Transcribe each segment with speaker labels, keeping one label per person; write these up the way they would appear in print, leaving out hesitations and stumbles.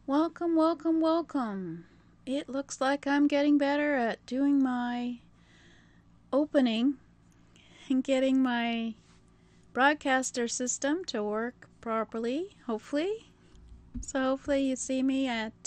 Speaker 1: Welcome, welcome, welcome. It looks like I'm getting better at doing my opening and getting my broadcaster system to work properly, hopefully. So, hopefully, you see me at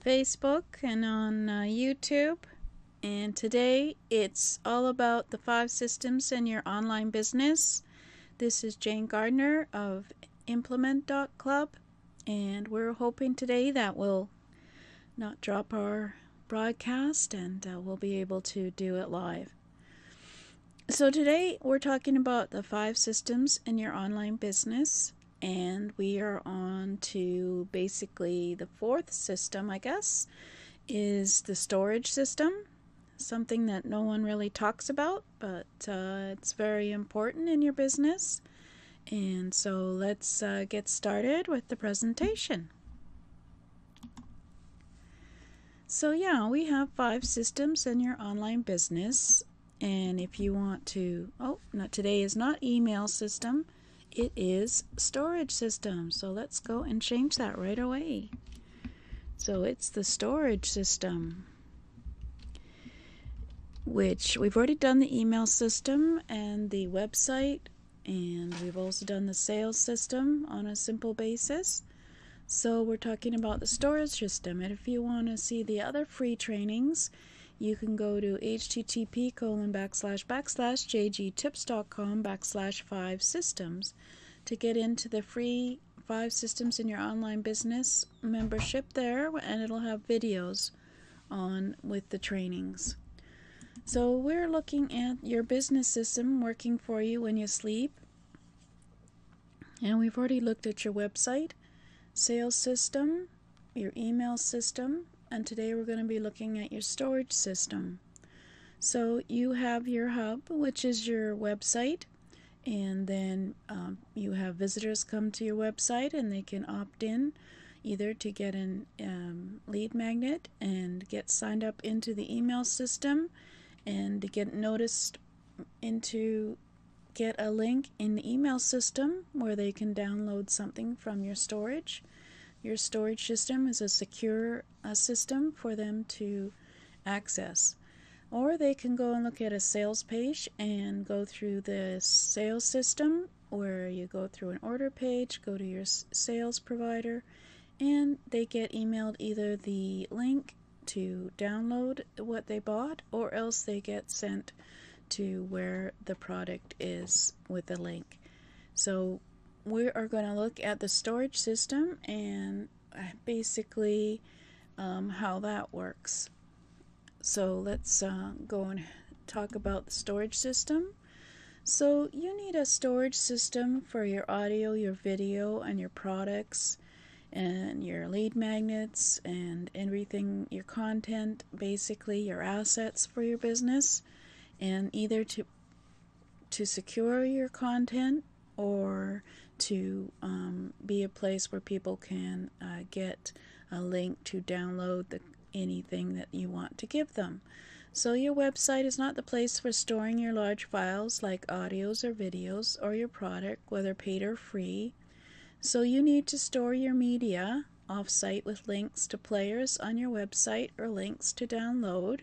Speaker 1: Facebook and on YouTube. And today it's all about the 5 systems in your online business. This is Jane Gardner of Implement.club, and we're hoping today that we'll not drop our broadcast and we'll be able to do it live. So today we're talking about the 5 systems in your online business, and we are on to basically the 4th system, I guess, is the storage system. Something that no one really talks about, but it's very important in your business. And so let's get started with the presentation. So yeah, we have 5 systems in your online business, and if you want to, today is not email system, it is storage system. So let's go and change that right away. So it's the storage system, which we've already done the email system and the website, and we've also done the sales system on a simple basis. So we're talking about the storage system, and if you want to see the other free trainings, you can go to http://jgtips.com/5systems to get into the free 5 systems in your online business membership there, and it'll have videos on with the trainings. So we're looking at your business system working for you when you sleep, and we've already looked at your website, sales system, your email system, and today we're going to be looking at your storage system. So you have your hub, which is your website, and then you have visitors come to your website and they can opt in either to get an lead magnet and get signed up into the email system and to get noticed into get a link in the email system where they can download something from your storage. Your storage system is a secure system for them to access. Or they can go and look at a sales page and go through the sales system where you go through an order page, go to your sales provider, and they get emailed either the link to download what they bought, or else they get sent to where the product is with a link. So we are going to look at the storage system and basically how that works. So let's go and talk about the storage system. So you need a storage system for your audio, your video, and your products, and your lead magnets and everything, your content, basically your assets for your business, and either to secure your content or to be a place where people can get a link to download anything that you want to give them. So your website is not the place for storing your large files like audios or videos or your product, whether paid or free. So you need to store your media off-site with links to players on your website or links to download.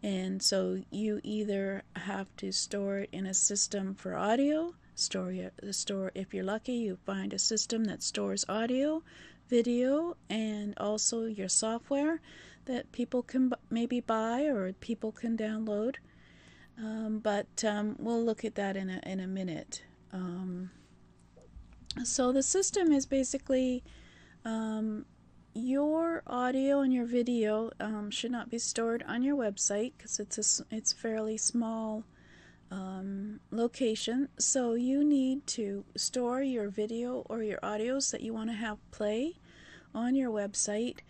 Speaker 1: And so you either have to store it in a system for audio, store if you're lucky, you find a system that stores audio, video, and also your software that people can maybe buy or people can download. But we'll look at that in a minute. So the system is basically your audio and your video should not be stored on your website because it's fairly small location. So you need to store your video or your audios that you want to have play on your website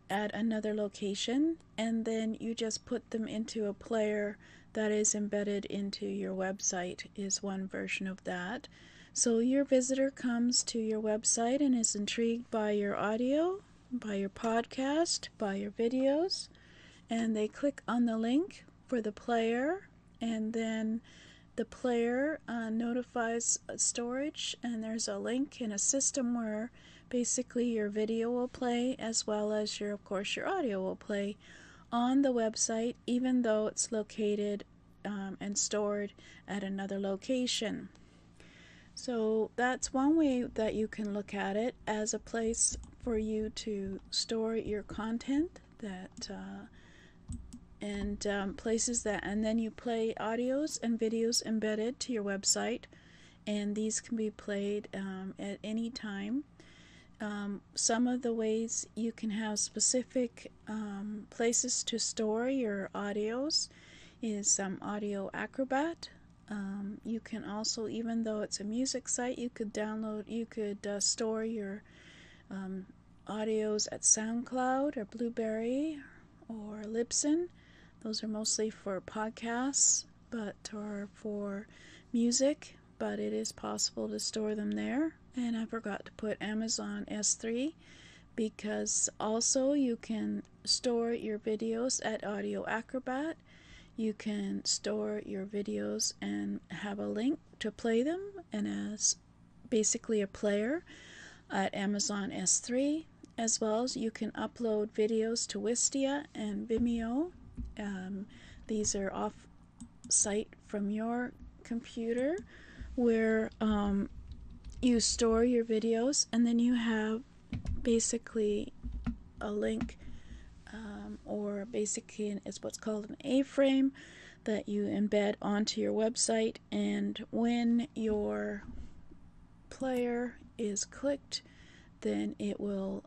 Speaker 1: at another location, and then you just put them into a player that is embedded into your website is one version of that. So your visitor comes to your website and is intrigued by your audio, by your podcast, by your videos, and they click on the link for the player, and then the player notifies storage, and there's a link in a system where basically your video will play as well as of course your audio will play on the website, even though it's located and stored at another location. So that's one way that you can look at it, as a place for you to store your content places that, and then you play audios and videos embedded to your website, and these can be played at any time. Some of the ways you can have specific places to store your audios is Audioacrobat. You can also, even though it's a music site, you could store your audios at SoundCloud or Blueberry or Libsyn. Those are mostly for podcasts, or for music, but it is possible to store them there. And I forgot to put Amazon S3, because also you can store your videos at Audioacrobat. You can store your videos and have a link to play them, and as basically a player at Amazon S3, as well as you can upload videos to Wistia and Vimeo. These are off-site from your computer, where you store your videos, and then you have basically a link, or basically it's what's called an A-frame that you embed onto your website, and when your player is clicked, then it will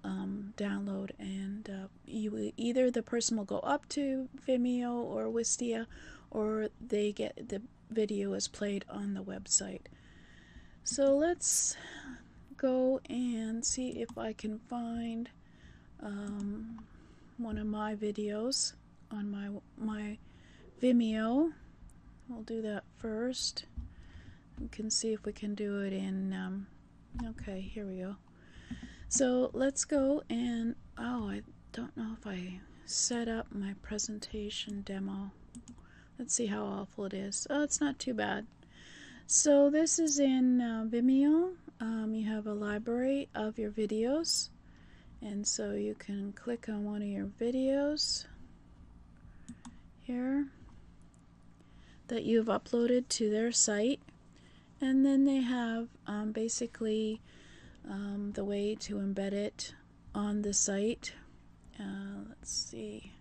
Speaker 1: download, and either the person will go up to Vimeo or Wistia, or they get the video is played on the website. So let's go and see if I can find one of my videos on my Vimeo. We'll do that first. We can see if we can do it in okay, here we go. So let's go and, I don't know if I set up my presentation demo. Let's see how awful it is. Oh, it's not too bad. So this is in Vimeo. You have a library of your videos, and so you can click on one of your videos here that you've uploaded to their site, and then they have basically the way to embed it on the site. Let's see,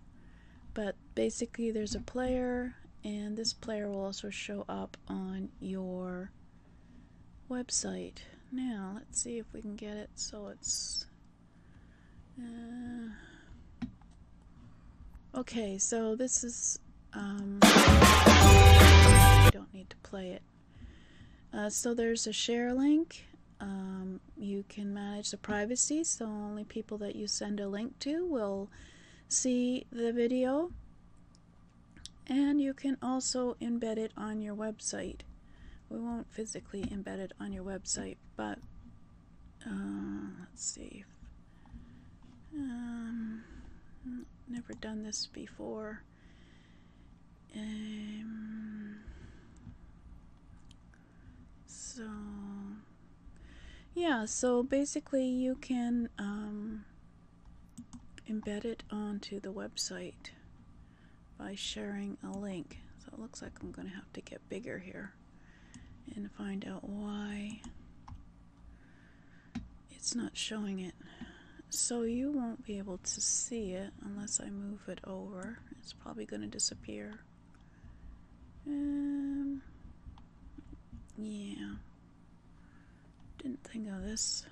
Speaker 1: but basically there's a player, and this player will also show up on your website. Now let's see if we can get it so it's okay, so this is you don't need to play it. So there's a share link. You can manage the privacy, so only people that you send a link to will see the video, and you can also embed it on your website. We won't physically embed it on your website, but let's see. Never done this before. So yeah, so basically you can embed it onto the website by sharing a link. So it looks like I'm going to have to get bigger here and find out why it's not showing it. So you won't be able to see it unless I move it over. It's probably going to disappear. Yeah. Didn't think of this.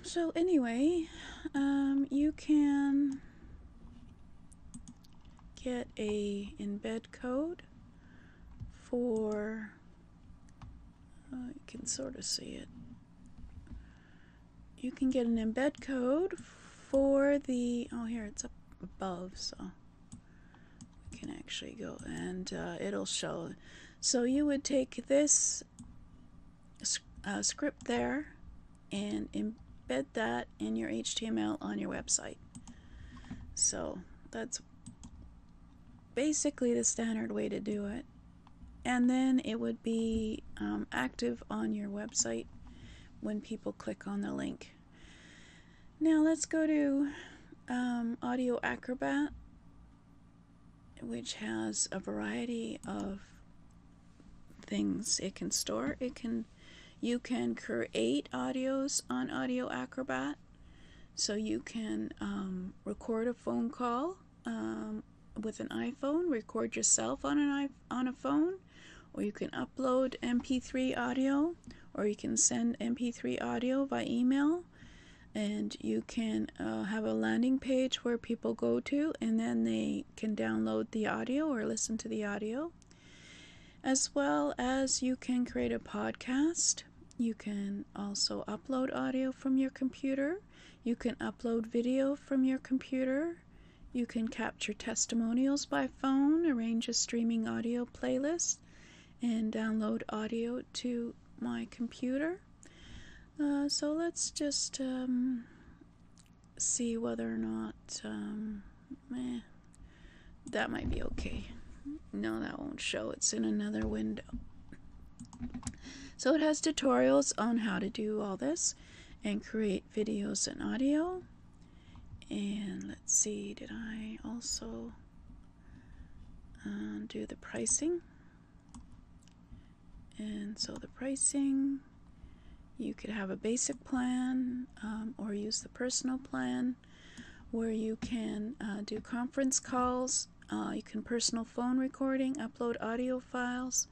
Speaker 1: So anyway, you can get a embed code for, you can sort of see it. You can get an embed code for the, oh here it's up above, so we can actually go and it'll show. So you would take this script there and embed that in your HTML on your website. So that's basically the standard way to do it. And then it would be active on your website when people click on the link. Now let's go to Audioacrobat, which has a variety of things it can store. You can create audios on Audioacrobat, so you can record a phone call with an iPhone, record yourself on a phone, or you can upload MP3 audio, or you can send MP3 audio by email, and you can have a landing page where people go to, and then they can download the audio or listen to the audio. As well as you can create a podcast. You can also upload audio from your computer. You can upload video from your computer. You can capture testimonials by phone, arrange a streaming audio playlist, and download audio to my computer. So let's just see whether or not that might be okay. No, that won't show. It's in another window. So it has tutorials on how to do all this and create videos and audio. And let's see, did I also do the pricing? And so the pricing, you could have a basic plan or use the personal plan, where you can do conference calls. You can personal phone recording, upload audio files,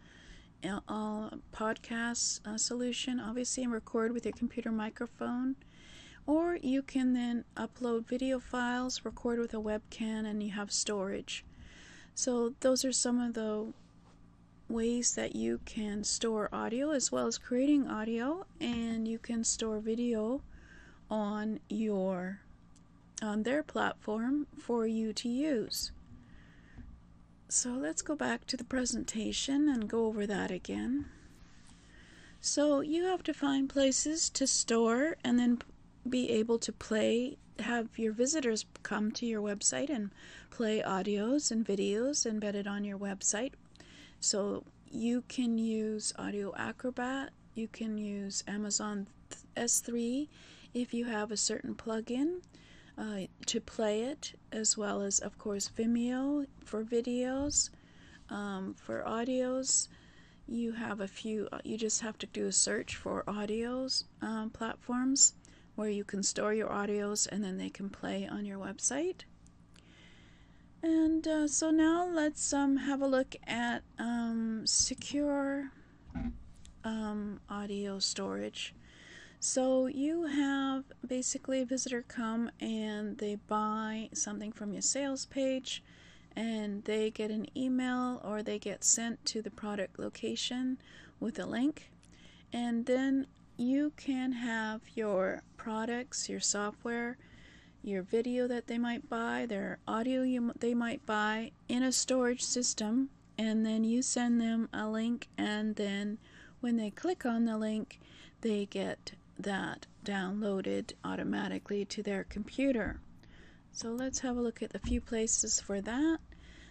Speaker 1: podcast solution, obviously, and record with your computer microphone. Or you can then upload video files, record with a webcam, and you have storage. So those are some of the ways that you can store audio, as well as creating audio, and you can store video on their platform for you to use. So let's go back to the presentation and go over that again. So you have to find places to store and then be able to play, have your visitors come to your website and play audios and videos embedded on your website. So you can use Audioacrobat, you can use Amazon S3 if you have a certain plugin to play it, as well as, of course, Vimeo for videos. For audios, you have a few, you just have to do a search for audios platforms where you can store your audios and then they can play on your website. And so now let's have a look at secure audio storage. So you have basically a visitor come and they buy something from your sales page, and they get an email or they get sent to the product location with a link, and then you can have your products, your software, your video that they might buy, their audio they might buy in a storage system, and then you send them a link, and then when they click on the link, they get that downloaded automatically to their computer. So let's have a look at a few places for that.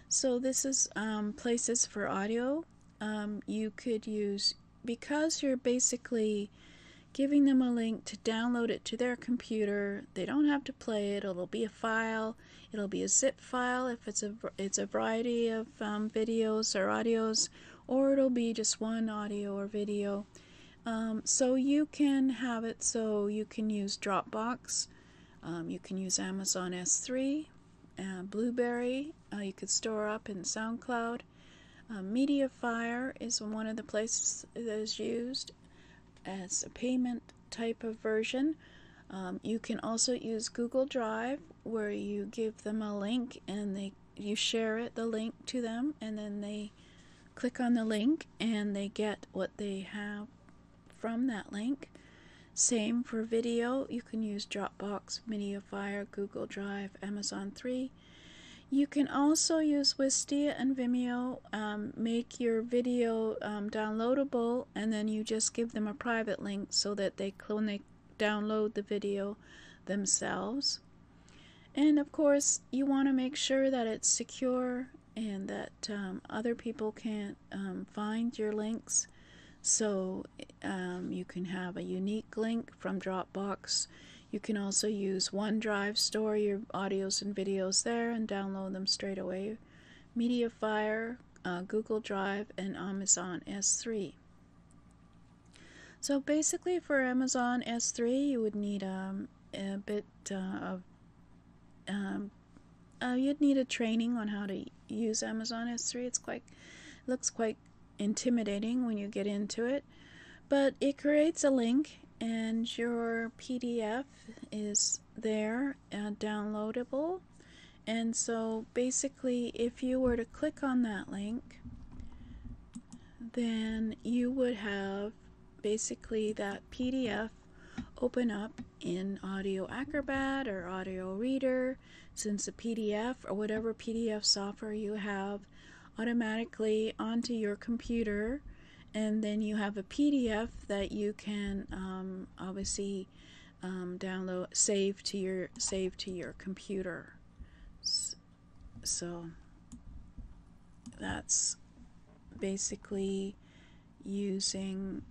Speaker 1: So this is places for audio. You could use, because you're basically giving them a link to download it to their computer, they don't have to play it. It'll be a file. It'll be a zip file if it's a variety of videos or audios, or it'll be just one audio or video. So you can have it so you can use Dropbox, you can use Amazon S3, Blueberry, you could store up in SoundCloud. Mediafire is one of the places that is used as a payment type of version. You can also use Google Drive, where you give them a link and you share the link to them, and then they click on the link and they get what they have from that link. Same for video. You can use Dropbox, Mediafire, Google Drive, Amazon 3. You can also use Wistia and Vimeo, make your video downloadable, and then you just give them a private link so that when they download the video themselves. And of course, you want to make sure that it's secure and that other people can't find your links. So you can have a unique link from Dropbox. You can also use OneDrive, store your audios and videos there and download them straight away. MediaFire, Google Drive, and Amazon S3. So basically for Amazon S3 you would need a bit of you'd need a training on how to use Amazon S3. Looks quite intimidating when you get into it, but it creates a link and your PDF is there downloadable. And so basically if you were to click on that link, then you would have basically that PDF open up in Audioacrobat or Audio Reader, since a PDF or whatever PDF software you have automatically onto your computer, and then you have a PDF that you can obviously download, save to your computer. So that's basically using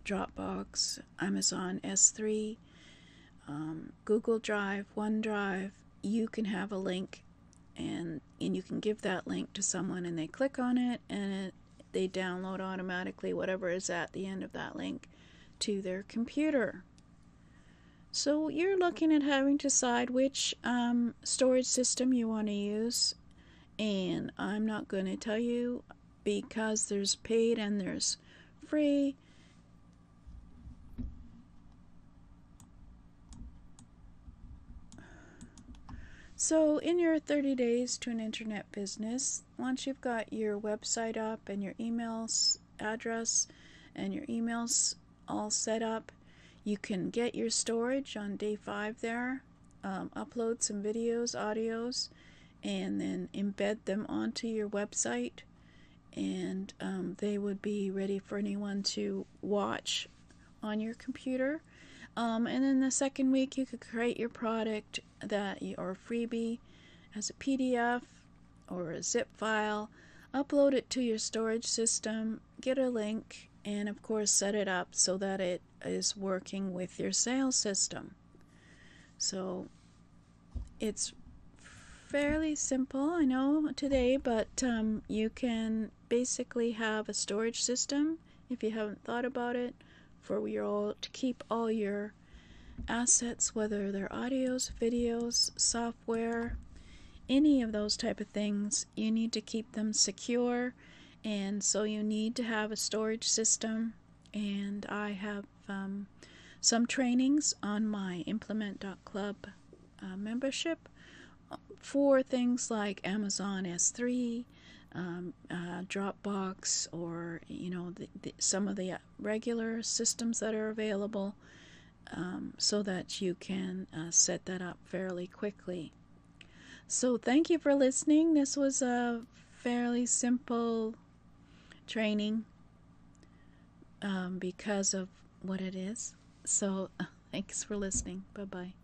Speaker 1: Dropbox, Amazon S3, Google Drive, OneDrive. You can have a link, and you can give that link to someone and they click on it and they download automatically whatever is at the end of that link to their computer. So you're looking at having to decide which storage system you want to use, and I'm not going to tell you because there's paid and there's free. So in your 30 days to an internet business, once you've got your website up and your email address and your emails all set up, you can get your storage on day 5 there, upload some videos, audios, and then embed them onto your website, and they would be ready for anyone to watch on your computer. And then the second week you could create your product or freebie as a PDF or a zip file, upload it to your storage system, get a link, and of course set it up so that it is working with your sales system. So it's fairly simple, I know, today, but you can basically have a storage system, if you haven't thought about it, to keep all your assets, whether they're audios, videos, software, any of those type of things. You need to keep them secure, and so you need to have a storage system. And I have some trainings on my implement.club membership for things like Amazon S3, Dropbox, or some of the regular systems that are available, so that you can set that up fairly quickly. So thank you for listening. This was a fairly simple training because of what it is. So thanks for listening. Bye-bye.